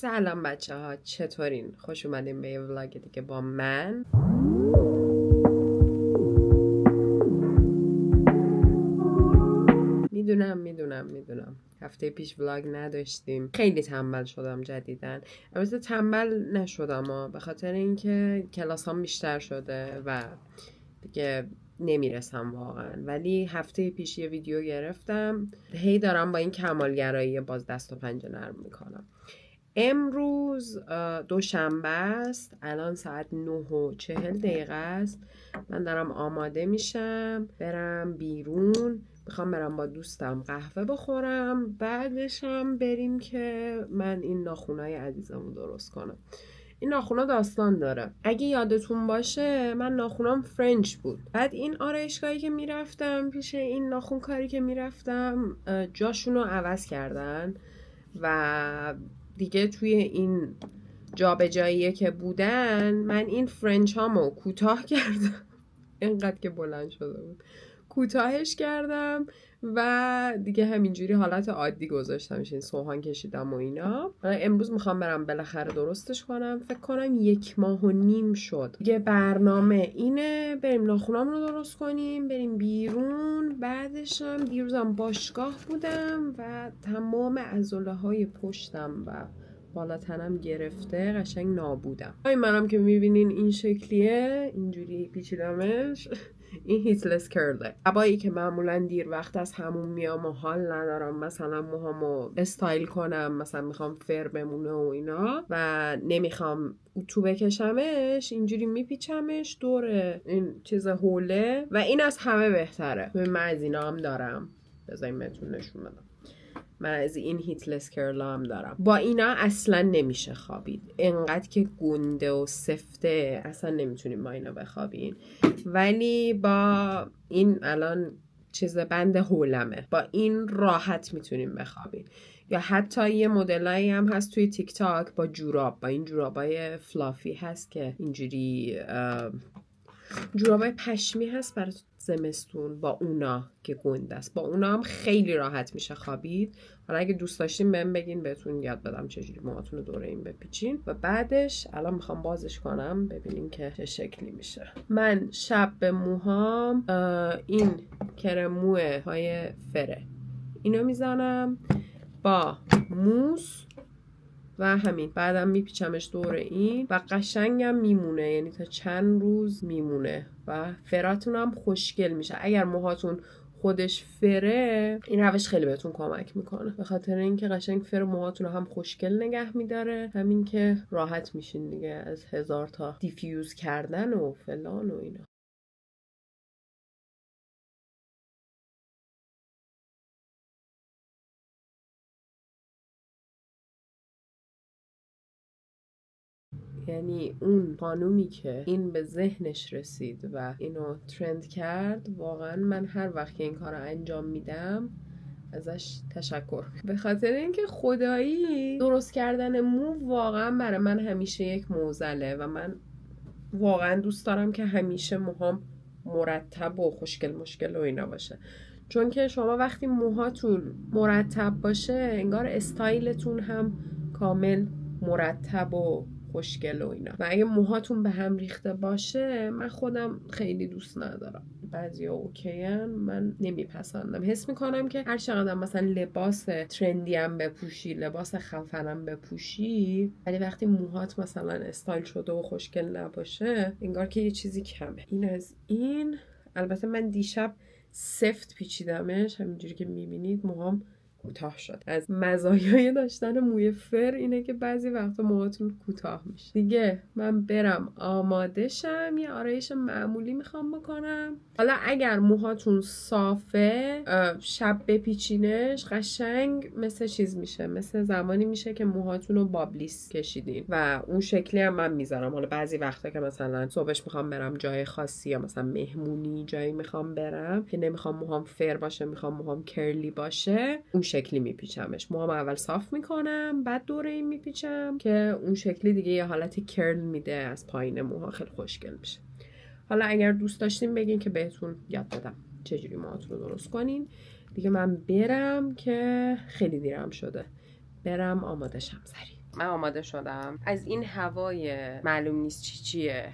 سلام بچه ها، چطورین؟ خوش اومدین به یه ولاگ دیگه با من. میدونم هفته پیش ولاگ نداشتیم. خیلی تنبل شدم جدیدن. البته تنبل نشدم به خاطر اینکه کلاسام بیشتر شده و دیگه نمیرسم واقعا. ولی هفته پیش یه ویدیو گرفتم، هی دارم با این کمالگرایی باز دست و پنجه نرم میکنم. امروز دوشنبه است، الان ساعت 9:40 است. من دارم آماده میشم برم بیرون، میخوام برم با دوستم قهوه بخورم، بعدشم بریم که من این ناخونای عزیزمو درست کنم. این ناخونا داستان داره. اگه یادتون باشه من ناخونام فرنچ بود. بعد این آرایشگاهی که میرفتم پیش این ناخون کاری که میرفتم جاشونو عوض کردن و دیگه توی این جابجاییه که بودن من این فرنچ هامو کوتاه کردم. اینقدر که بلند شده بود کوتاهش کردم و دیگه همینجوری حالت عادی گذاشتمش، این سوهان کشیدم و اینا. امروز میخوام برم بالاخره درستش کنم. فکر کنم 1.5 ماه شد. دیگه برنامه اینه بریم ناخونام رو درست کنیم، بریم بیرون. بعدشم دیروزم باشگاه بودم و تمام عضله های پشتم و بالا تنم گرفته، قشنگ نابودم. منم که میبینین این شکلیه، اینجوری پیچیدمش. این هیتلس کرله. عبایی که معمولا دیر وقت از همون میام و حال ندارم مثلا موهامو استایل کنم، مثلا میخوام فر بمونه و اینا و نمیخوام اتو بکشمش، اینجوری میپیچمش دور این چیز هوله و این از همه بهتره. من از اینا هم دارم، بذاریم بهتون نشون بدم. من از این هیتلس کرلا هم دارم. با اینا اصلا نمیشه خوابید، انقدر که گنده و سفته اصلا نمیتونیم با اینا بخوابین. ولی با این الان چیز بند هولمه، با این راحت میتونیم بخوابین. یا حتی یه مدلایی هم هست توی تیک تاک با جوراب، با این جورابای فلافی هست که اینجوری جورابای پشمی هست برای زمستون، با اونا که گنده است، با اونا هم خیلی راحت میشه خوابید. حالا اگه دوست داشتین بهم بگین بهتون یاد بدم چجوری موهاتون رو دوره این بپیچین. و بعدش الان میخوام بازش کنم ببینیم که چه شکلی میشه. من شب به موهام این کرم موه های فره اینو میزنم با موس و همین، بعدم میپیچمش دور این و قشنگم میمونه، یعنی تا چند روز میمونه و فراتون هم خوشگل میشه. اگر موهاتون خودش فره این روش خیلی بهتون کمک میکنه، به خاطر اینکه قشنگ فر موهاتون رو هم خوشگل نگه میداره، همین که راحت میشین دیگه از 1000 تا دیفیوز کردن و فلان و اینا. یعنی اون خانومی که این به ذهنش رسید و اینو ترند کرد، واقعا من هر وقت که این کار رو انجام میدم ازش تشکر، به خاطر اینکه خدایی درست کردن مو واقعا برای من همیشه یک معضله و من واقعا دوست دارم که همیشه موهام مرتب و خوشگل و اینا باشه. چون که شما وقتی موهاتون مرتب باشه انگار استایلتون هم کامل مرتب و خوشگل و اینا. و اگه موهاتون به هم ریخته باشه من خودم خیلی دوست ندارم. بعضیا اوکیان، من نمیپسندم. حس میکنم که هر چقدر مثلا لباس ترندی هم بپوشی، لباس خفنم بپوشی، ولی وقتی موهات مثلا استایل شده و خوشگل نباشه انگار که یه چیزی کمه. این از این. البته من دیشب سفت پیچیدمش، همینجوری که میبینید موهام کوتاه شد. از مزایای داشتن موی فر اینه که بعضی وقتا موهاتون کوتاه میشه. دیگه من برم آماده شم، یه آرایش معمولی میخوام بکنم. حالا اگر موهاتون صافه شب بپیچینش قشنگ مثل چیز میشه، مثل زمانی میشه که موهاتون رو بابلیس کشیدین و اون شکلی هم من میذارم. حالا بعضی وقتا که مثلا صبحش میخوام برم جای خاصی یا مثلا مهمونی جایی میخوام برم که نمیخوام موهام فر باشه، میخوام موهام کرلی باشه، اون شکلی میپیچمش. موهام اول صاف میکنم بعد دوره این میپیچم که اون شکلی دیگه یه حالت کرل میده از پایین موها، خیلی خوشگل میشه. حالا اگر دوست داشتین بگین که بهتون یاد بدم چجوری موهاتون رو درست کنین. دیگه من برم که خیلی دیرم شده، برم آماده شم سریع. من آماده شدم. از این هوای معلوم نیست چیه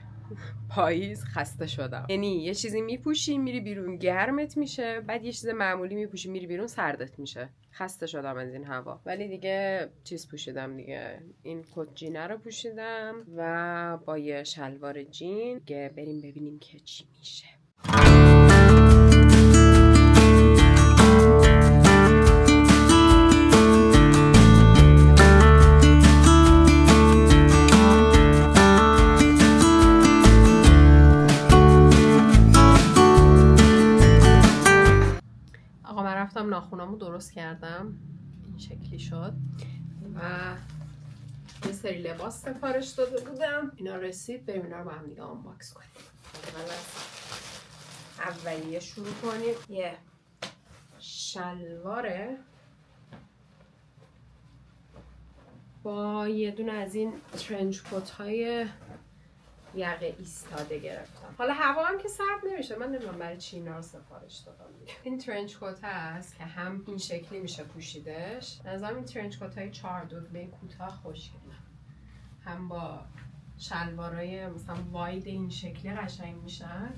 پاییز خسته شدم. یعنی یه چیزی میپوشی میری بیرون گرمت میشه، بعد یه چیز معمولی میپوشی میری بیرون سردت میشه. خسته شدم از این هوا. ولی دیگه چیز پوشیدم دیگه، این کت جینه رو پوشیدم و با یه شلوار جین دیگه بریم ببینیم که چی میشه. رفتم ناخونامو درست کردم، این شکلی شد و یه سری لباس سفارش داده بودم، اینا رسید. بریم اینا رو با هم دیگه آنباکس کنیم. اولیه شروع کنیم. یه شلواره با یه دونه از این ترنچ کت های یقه ایستاده گرفتم. حالا هوا هم که سرد نمیشه، من نمیدونم برای چی اینا رو سفارش دادم دیگه. این ترنچ کت هست که هم این شکلی میشه پوشیدش. نظرم این ترنچ کت های 4 دکمه کوتاه خوشگله، هم با شلوارای مثلا واید این شکلی قشنگ میشن،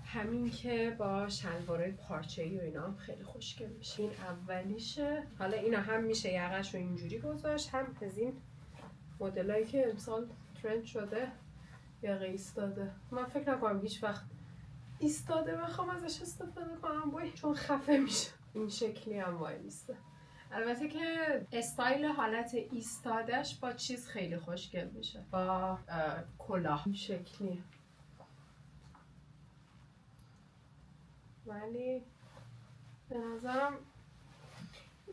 همین که با شلوارای پارچه‌ای و اینا هم خیلی خوشگل میشه. این اولیشه. حالا اینا هم میشه یقه‌شو اینجوری گذاشت، هم از این مدلایی که امسال ترند شده یقه ایستاده. من فکر نکنم هیچ وقت ایستاده بخوام ازش استفاده کنم بای، چون خفه میشه. این شکلی هم وای میسته. البته که استایل حالت ایستادهش با چیز خیلی خوشگل میشه، با کلاه این شکلی. ولی به نظرم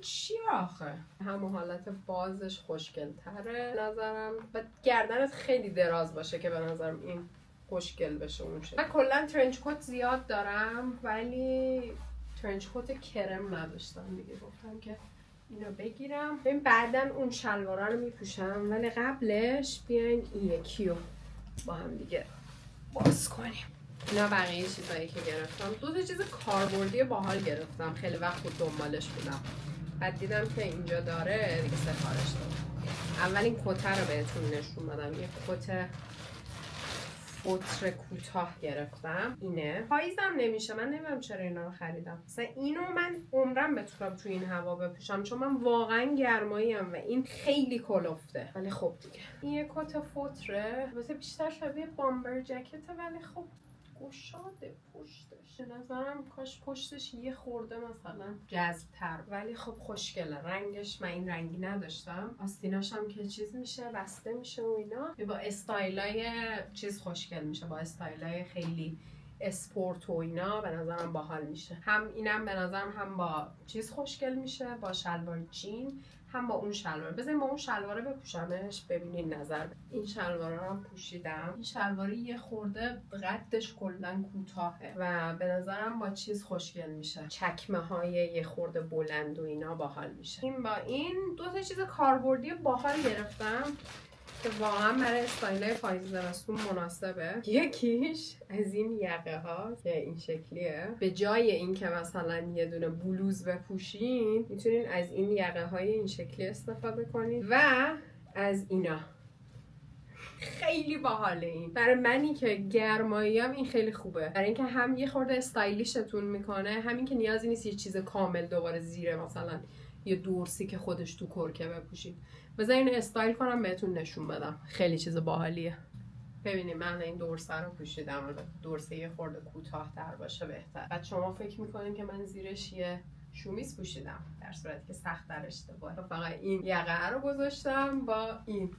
چی آخه همون حالت بازش خوشگل تره نظرم، و گردنت خیلی دراز باشه که به نظرم این خوشگل بشه اون شکل. من کلا ترنچ کت زیاد دارم ولی ترنچ کت کرم نداشتم دیگه، گفتم که اینو بگیرم. ببین بعدن اون شلوارا رو میپوشم، ولی قبلش بیاین این یکی رو با هم دیگه باز کنیم. اینا بقیه چیزایی که گرفتم. 2 تا چیز کاربردی باحال گرفتم، خیلی وقت بود دنبالش بودم، بعد دیدم که اینجا داره دیگه سفارش دادم. اولین کت رو بهتون نشون بدم. یه کت فوتر کوتاه گرفتم. اینه پاییزم نمیشه، من نمیدونم چرا اینا رو خریدم. مثلا اینو من عمرم بتونم تو این هوا بپوشم، چون من واقعا گرمایی ام و این خیلی کلفته. ولی خب دیگه این یه کت فوتره، واسه بیشتر شبیه بامبر جکته، ولی خب گشاده پشتش. نظرم کاش پشتش یه خورده مثلا جذب‌تر، ولی خب خوشگله. رنگش من این رنگی نداشتم. آستیناش هم که چیز میشه بسته میشه و اینا، با استایلای چیز خوشگل میشه، با استایلای خیلی اسپورت و اینا به نظرم باحال میشه. هم اینم به نظرم هم با چیز خوشگل میشه، با شلوار جین، هم با اون شلوار. بذاریم با اون شلواره بپوشمش ببینین نظر. این شلواره رو هم پوشیدم. این شلواره یه خورده قدش کلا کوتاهه و به نظرم با چیز خوشگل میشه، چکمه های یه خورده بلند و اینا باحال میشه. این با این 2 تا چیز کاربردی باحال گرفتم که واقعا برای استایل پاییز زمستون مناسبه. یکیش از این یقه ها که این شکلیه، به جای این که مثلا یه دونه بلوز بپوشین میتونین از این یقه های این شکلی استفاده کنین و از اینا. خیلی باحاله. این برای منی که گرماییم این خیلی خوبه، برای اینکه هم یه خورده استایلیشتون میکنه، همین که نیازی نیست یه چیز کامل دوباره زیر مثلا یه دورسی که خودش تو کرکه بپوشید. بذارین اینو استایل کنم بهتون نشون بدم، خیلی چیز باحالیه. ببینید من این دورسه رو پوشیدم، دورسه یه خورده کوتاه‌تر باشه بهتر. بعد شما فکر میکنین که من زیرش یه شومیز پوشیدم، در صورتی که سخت در اشتباهه. فقط این یقه رو گذاشتم با این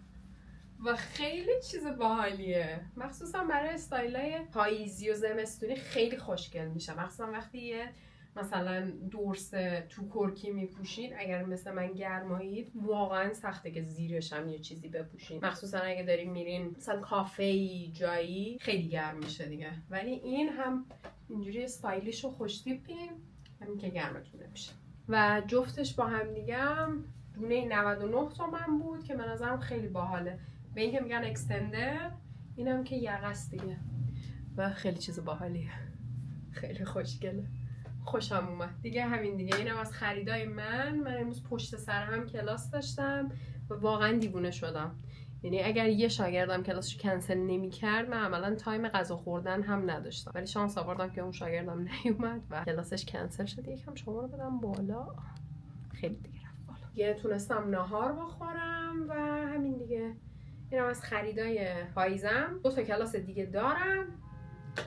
و خیلی چیز باحالیه، مخصوصا برای استایلای پاییزی و زمستونی خیلی خوشگل میشه. مخصوصا وقتی یه مثلا دورس تو کرکی میپوشین، اگر مثل من گرمایید واقعا سخته که زیرش هم یه چیزی بپوشین، مخصوصا اگه دارین میرین مثلا کافه‌ای جایی خیلی گرم میشه دیگه. ولی این هم اینجوری استایلیش و خوش تیپیم، همین که گرمتون نمیشه. و جفتش با هم دیگه هم دونه 99 تومن بود که به نظرم خیلی باحاله. به این که میگن اکستندر، اینم که یقه است دیگه و خیلی چیز باحالیه، خیلی خوشگله. خوشم اومد دیگه. همین دیگه، اینم از خریدای من امروز پشت سر هم کلاس داشتم و واقعا دیوونه شدم. یعنی اگر یه شاگردم کلاسشو کنسل نمی‌کرد من عملاً تایم غذا خوردن هم نداشتم، ولی شانس آوردم که اون شاگردم نیومد و کلاسش کنسل شد. یکم شما رو بدم بالا، خیلی دیگه رفت بالا. یه تونستم ناهار بخورم و همین دیگه. اینم از خریدای پاییزم. 2 تا کلاس دیگه دارم،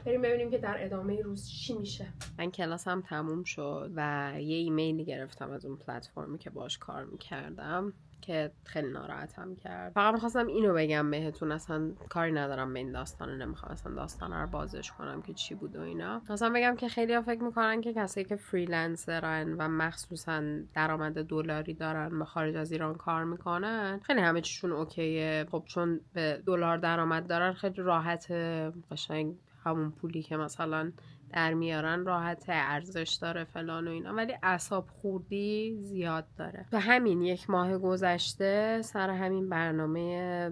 بریم ببینیم که در ادامه روز چی میشه. من کلاسم تموم شد و یه ایمیلی گرفتم از اون پلتفرمی که باش کار میکردم که خیلی ناراحتم کرد. فقط میخواستم اینو بگم بهتون، اصلا کاری ندارم به این داستانه، نمیخوام اصلا داستان رو بازش کنم که چی بود و اینا. خواستم بگم که خیلی ها فکر میکنن که کسایی که فریلنسرن و مخصوصا درآمد دلاری دارن به خارج از ایران کار میکنن خیلی همه چیشون اوکیه. خب چون به دلار درآمد دارن خیلی راحته، قشنگ همون پولی که مثلا در میارن راحت ارزش داره فلان و اینا، ولی اعصاب خوردی زیاد داره. و همین 1 ماه گذشته سر همین برنامه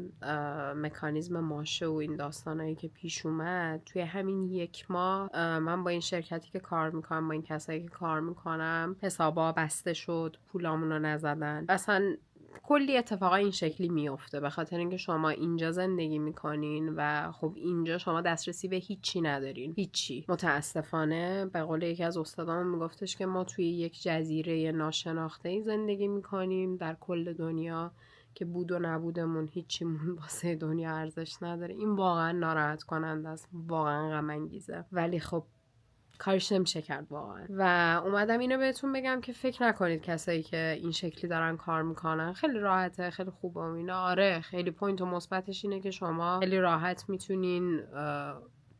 مکانیزم ماشه و این داستانایی که پیش اومد، توی همین 1 ماه من با این شرکتی که کار میکنم، با این کسایی که کار میکنم، حسابا بسته شد، پولامونو نزدن. اصلا کلی اتفاقا این شکلی میفته به خاطر اینکه شما اینجا زندگی میکنین و خب اینجا شما دسترسی به هیچی ندارین، هیچی. متاسفانه به قول یکی از استادامون میگفتش که ما توی یک جزیره ناشناخته‌ای زندگی میکنیم در کل دنیا که بود و نبودمون هیچیمون واسه دنیا ارزش نداره. این واقعا ناراحت کننده است، واقعا غم انگیزه، ولی خب کارش نمیشه کرد واقعا. و اومدم اینو بهتون بگم که فکر نکنید کسایی که این شکلی دارن کار میکنن خیلی راحته، خیلی خوبه و اینا. آره خیلی پوینت و مثبتش اینه که شما خیلی راحت میتونین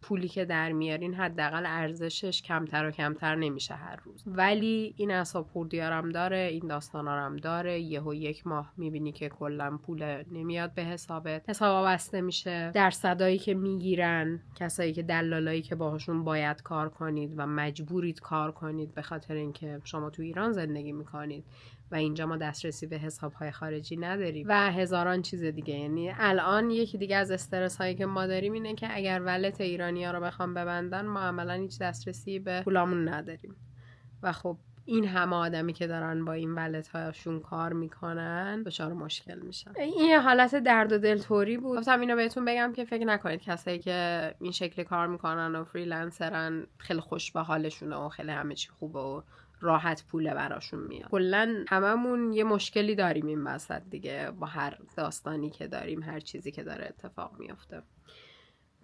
پولی که در میارین حداقل ارزشش کمتر و کمتر نمیشه هر روز، ولی این اعصاب خوردیارم داره، این داستانارم داره. یهو 1 ماه میبینی که کلا پول نمیاد به حسابت، حسابا بسته میشه، درصدایی که میگیرن کسایی که دلالایی که باهاشون باید کار کنید و مجبورید کار کنید به خاطر اینکه شما تو ایران زندگی میکنید و اینجا ما دسترسی به حساب‌های خارجی نداریم و هزاران چیز دیگه. یعنی الان یکی دیگه از استرس هایی که ما داریم اینه که اگر ولت ایرانی‌ها رو بخوام ببندن ما عملاً هیچ دسترسی به پولامون نداریم و خب این همه آدمی که دارن با این ولت هاشون کار میکنن دچار مشکل میشن. این حالت درد و دلتوری بود. گفتم اینو بهتون بگم که فکر نکنید کسایی که این شکلی کار میکنن و فریلنسرن خیلی خوش به حالشونه و خیلی همه چی خوبه و راحت پوله براشون میاد. کلن هممون یه مشکلی داریم این وسط دیگه، با هر داستانی که داریم، هر چیزی که داره اتفاق میفته.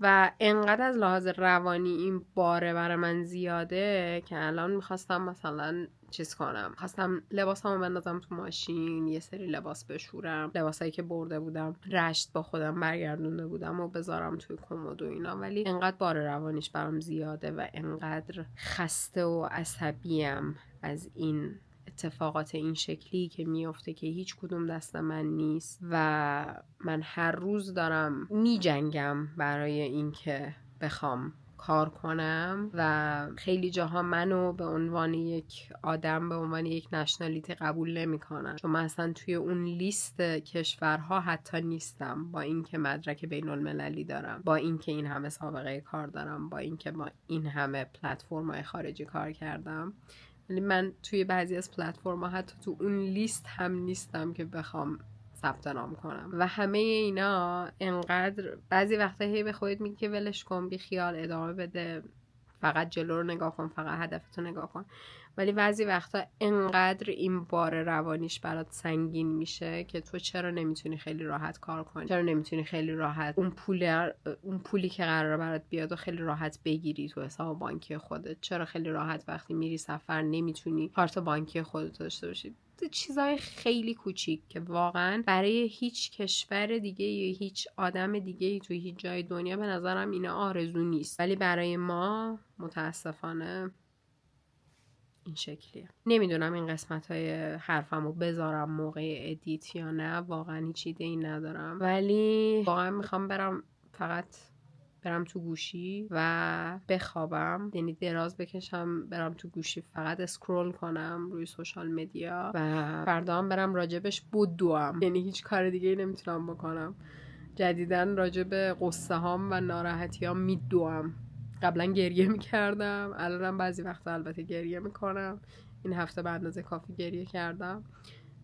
و انقدر از لحاظ روانی این باره برای من زیاده که الان میخواستم مثلا چیز کنم، خواستم لباسامو بندازم تو ماشین، یه سری لباس بشورم، لباسایی که برده بودم رشت با خودم برگردونده بودم و بذارم توی کمد و اینا، ولی انقدر بار روانیش برام زیاده و انقدر خسته و عصبیم از این اتفاقات این شکلی که میفته که هیچ کدوم دست من نیست و من هر روز دارم میجنگم برای اینکه بخوام کار کنم و خیلی جاها منو به عنوان یک آدم، به عنوان یک نشنالیتی قبول نمی‌کنن، چون من اصلا توی اون لیست کشورها حتی نیستم، با اینکه مدرک بین المللی دارم، با اینکه این همه سابقه کار دارم، با اینکه با این همه پلتفرم‌های خارجی کار کردم، ولی من توی بعضی از پلتفرم‌ها حتی تو اون لیست هم نیستم که بخوام ثبت نام کنم. و همه اینا انقدر بعضی وقتا هی به خودت میگی که ولش کن، بی خیال، ادامه بده، فقط جلو رو نگاه کن، فقط هدفتو نگاه کن، ولی بعضی وقتا انقدر این بار روانیش برات سنگین میشه که تو چرا نمیتونی خیلی راحت کار کنی، چرا نمیتونی خیلی راحت اون پولی که قراره برات بیاد و خیلی راحت بگیری تو حساب بانکی خودت، چرا خیلی راحت وقتی میری سفر نمیتونی کارت بانکی خودت داشته باشی. چیزای خیلی کوچیک که واقعا برای هیچ کشور دیگه یا هیچ آدم دیگه توی هیچ جای دنیا به نظرم اینا آرزو نیست، ولی برای ما متاسفانه این شکلیه. نمیدونم این قسمت‌های حرفمو بذارم موقع ادیت یا نه، واقعا هیچ ایده‌ای ندارم، ولی واقعا میخوام فقط برم تو گوشی و بخوابم، یعنی دراز بکشم برم تو گوشی فقط اسکرول کنم روی سوشال مدیا و فردا هم برم راجبش بدوام، یعنی هیچ کار دیگه نمیتونم بکنم. جدیدن راجب قصه هام و ناراحتی هام میدوام، قبلا گریه میکردم، الانم بعضی وقتا البته گریه میکنم. این هفته به اندازه کافی گریه کردم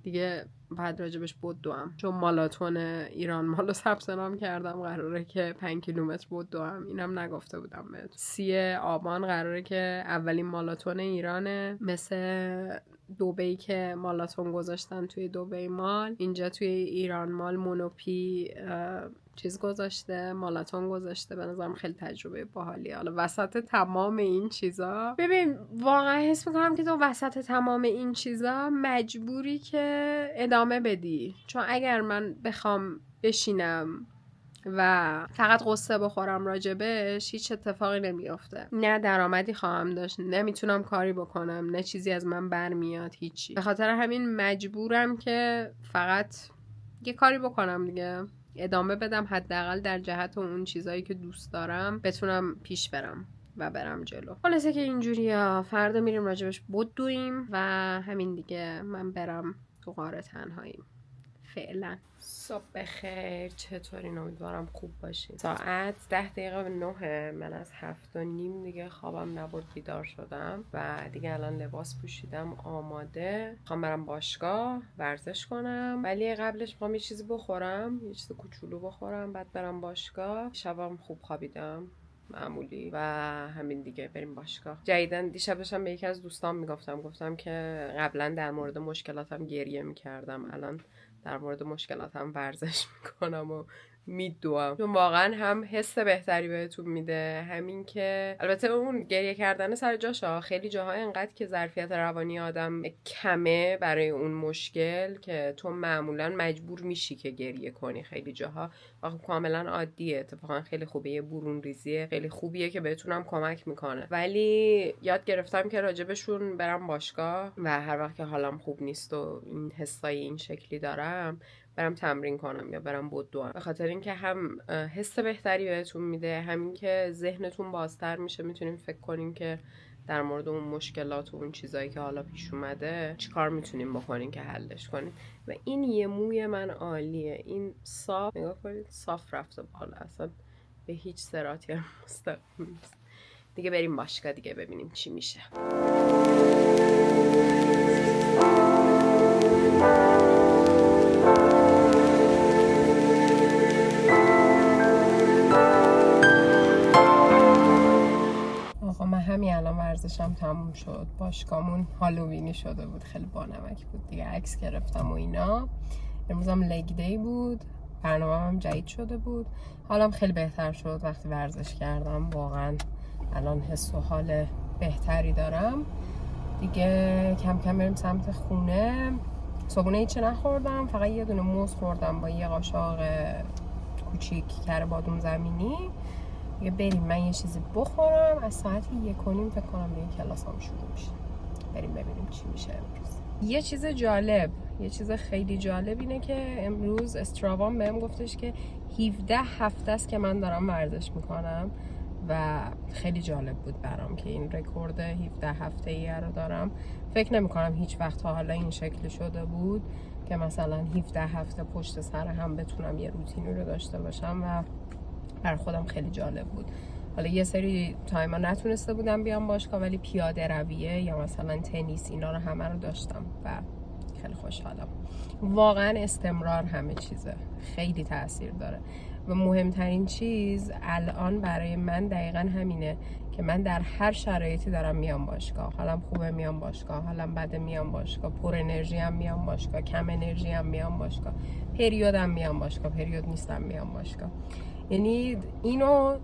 دیگه. بعد راجبش بدوم، چون مالاتون ایران مالو ثبت نام کردم، قراره که 5 کیلومتر بدوم. اینم نگفته بودم بهت. 30 آبان قراره که اولین مالاتون ایرانه، مثل دبی که مالاتون گذاشتن توی دبی مال، اینجا توی ایران مال مونوپی چیز گذاشته، مالاتون گذاشته. به نظرم خیلی تجربه باحالیه. حالا وسط تمام این چیزا، ببین واقعا حس میکنم که تو وسط تمام این چیزا مجبوری که ادامه بدی، چون اگر من بخوام بشینم و فقط قصه بخورم راجبش، هیچ اتفاقی نمیافته. نه درآمدی خواهم داشت، نه میتونم کاری بکنم، نه چیزی از من برمیاد، هیچی. به خاطر همین مجبورم که فقط یه کاری بکنم دیگه، ادامه بدم، حداقل در جهت اون چیزایی که دوست دارم بتونم پیش برم و برم جلو. خلاصه که اینجوریه. فردا میریم راجبش بدویم و همین دیگه. من برم تو غار تنهاییم فعلا. صبح بخیر، چطورین؟ امیدوارم خوب باشین. ساعت 8:50. من از 7:30 دیگه خوابم نبرد بیدار شدم و دیگه الان لباس پوشیدم آماده. میخوام برم باشگاه ورزش کنم، ولی قبلش میخوام یه چیزی بخورم، یه چیز کوچولو بخورم، بعد برم باشگاه. شبم خوب خوابیدم معمولی و همین دیگه. بریم باشگاه. جدیدن دیشب داشتم به یکی از دوستام گفتم که قبلا در مورد مشکلاتم گریه میکردم، الان در مورد مشکلاتم ورزش میکنم و میدوام، چون واقعا هم حس بهتری بهتون میده، همین که البته اون گریه کردن سر جاشه. خیلی جاها انقدر که ظرفیت روانی آدم کمه برای اون مشکل که تو معمولا مجبور میشی که گریه کنی. خیلی جاها واقعا کاملا عادیه، اتفاقا خیلی خوبه، یه برون ریزیه خیلی خوبیه که بهتونم کمک میکنه. ولی یاد گرفتم که راجبشون برم باشگاه و هر وقت که حالم خوب نیست و این حسای این شکلی دارم برم تمرین کنم یا برم بدوم، به خاطر اینکه هم حس بهتری بهتون میده، همین که ذهنتون بازتر میشه، میتونین فکر کنین که در مورد اون مشکلات و اون چیزایی که حالا پیش اومده چیکار میتونین بکنین که حلش کنین. و این یه موی من عالیه، این صاف، نگاه کنید صاف رفته بالا، اصلا به هیچ صراطی هم مستقیم نیست. دیگه بریم باشگاه دیگه ببینیم چی میشه. من همین الان ورزشم تموم شد، باشگاهمون هالووینی شده بود، خیلی بانمک بود دیگه، عکس گرفتم و اینا. امروزم لگ دی بود، برنامه‌ام جدید شده بود، حالم خیلی بهتر شد وقتی ورزش کردم. واقعا الان حس و حال بهتری دارم دیگه. کم کم بریم سمت خونه. صبحونه هیچی نخوردم، فقط یه دونه موز خوردم با یه قاشق کوچیک کره بادوم زمینی. دیگه بریم من یه چیزی بخورم، از ساعت 1:30 فکر کنم به کلاسام شروع میشه. بریم ببینیم چی میشه امروز. یه چیز جالب، یه چیز خیلی جالب اینه که امروز استراوام بهم گفتش که 17 هفته است که من دارم ورزش میکنم و خیلی جالب بود برام که این رکورد 17 هفته‌ای رو دارم. فکر نمی‌کنم هیچ وقت تا حالا این شکلی شده بود که مثلا 17 هفته پشت سر هم بتونم یه روتینی رو داشته باشم و بر خودم خیلی جالب بود. حالا یه سری تایما نتونسته بودم بیام باشگاه، ولی پیاده رویه یا مثلا تنیس اینا رو همه رو داشتم و خیلی خوشحالم. واقعا استمرار همه چیزه، خیلی تأثیر داره و مهمترین چیز الان برای من دقیقا همینه که من در هر شرایطی دارم میام باشگاه. حالم خوبه میام باشگاه، حالم بده میام باشگاه، پر انرژی هم میام باشگاه، کم انرژی هم میام باشگاه، پریودم میام باشگاه، پریود نیستم میام باشگاه. یعنی اینو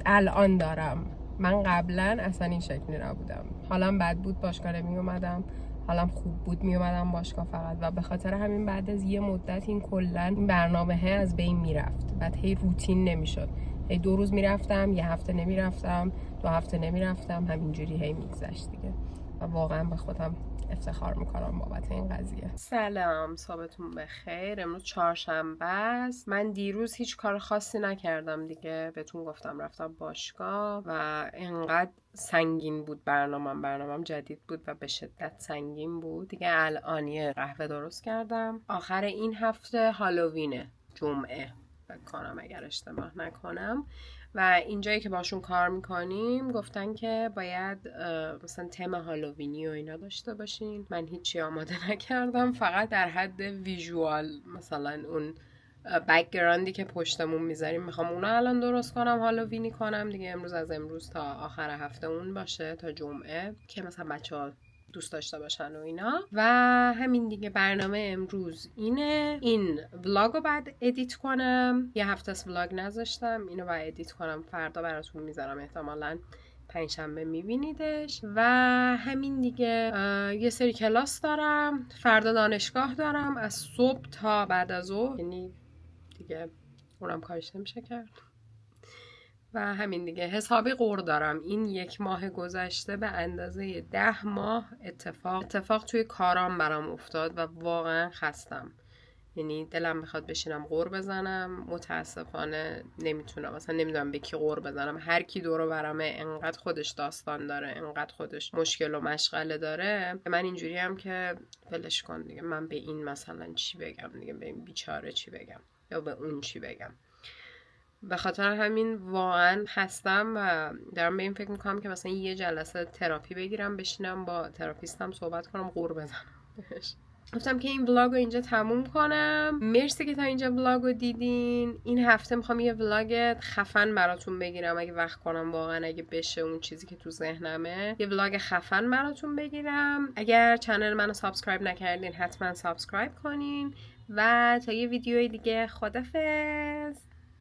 الان دارم. من قبلا اصلا این شکلی نبودم، حالم بد بود باشگاه نمی اومدم، حالم خوب بود می اومدم باشگاه فقط، و به خاطر همین بعد از یه مدت این کلا این برنامه از بین میرفت. بعد هی روتین نمیشد، هی 2 روز میرفتم، یه هفته نمیرفتم، 2 هفته نمیرفتم، همینجوری هی میگذشت دیگه و واقعا به خودم افتخار میکنم بابت این قضیه. سلام، صبحتون بخیر. امروز چهارشنبه است. من دیروز هیچ کار خاصی نکردم دیگه، بهتون گفتم رفتم باشگاه و انقدر سنگین بود برنامه‌ام جدید بود و به شدت سنگین بود دیگه. الان یه قهوه درست کردم. آخر این هفته هالووینه، جمعه فکر کنم اگر اشتباه نکنم، و اینجایی که باشون کار میکنیم گفتن که باید مثلا تم هالووینی و اینا داشته باشین. من هیچی آماده نکردم، فقط در حد ویژوال مثلا اون بک‌گراندی که پشتمون میذاریم میخوام اونو الان درست کنم، هالووینی کنم دیگه. امروز از امروز تا آخر هفته اون باشه، تا جمعه، که مثلا بچه‌ها دوست داشته باشن و اینا. و همین دیگه. برنامه امروز اینه. این ولاگو بعد ادیت کنم، یه هفته از ولاگ نذاشتم، اینو بعد ادیت کنم، فردا براتون میذارم، احتمالاً پنجشنبه میبینیدش. و همین دیگه. یه سری کلاس دارم، فردا دانشگاه دارم از صبح تا بعد از ظهر، یعنی دیگه اونم کارش نمیشه کرد. و همین دیگه. حسابی غور دارم این 1 ماه گذشته به اندازه 10 ماه اتفاق توی کارام برام افتاد و واقعا خستم. یعنی دلم میخواد بشینم غور بزنم، متاسفانه نمیتونم. مثلا نمیدونم به کی غور بزنم. هر کی دور و برمه انقدر خودش داستان داره، انقدر خودش مشکل و مشغله داره، من اینجوری هم که ولش کن دیگه. من به این مثلا چی بگم دیگه، به این بیچاره چی بگم یا به اون چی بگم. به خاطر همین واقعا هستم و دارم به این فکر میکنم که مثلا یه جلسه تراپی بگیرم، بشینم با تراپیستم صحبت کنم، غور بزنم بهش. گفتم که این ولاگ رو اینجا تموم کنم. مرسی که تا اینجا ولاگ رو دیدین. این هفته میخوام یه ولاگ خفن براتون بگیرم، اگه وقت کنم واقعا، اگه بشه اون چیزی که تو ذهنمه، یه ولاگ خفن براتون بگیرم. اگر چنل منو سابسکرایب نکردین حتما سابسکرایب کنین و تا یه ویدیوی دیگه خدافظ.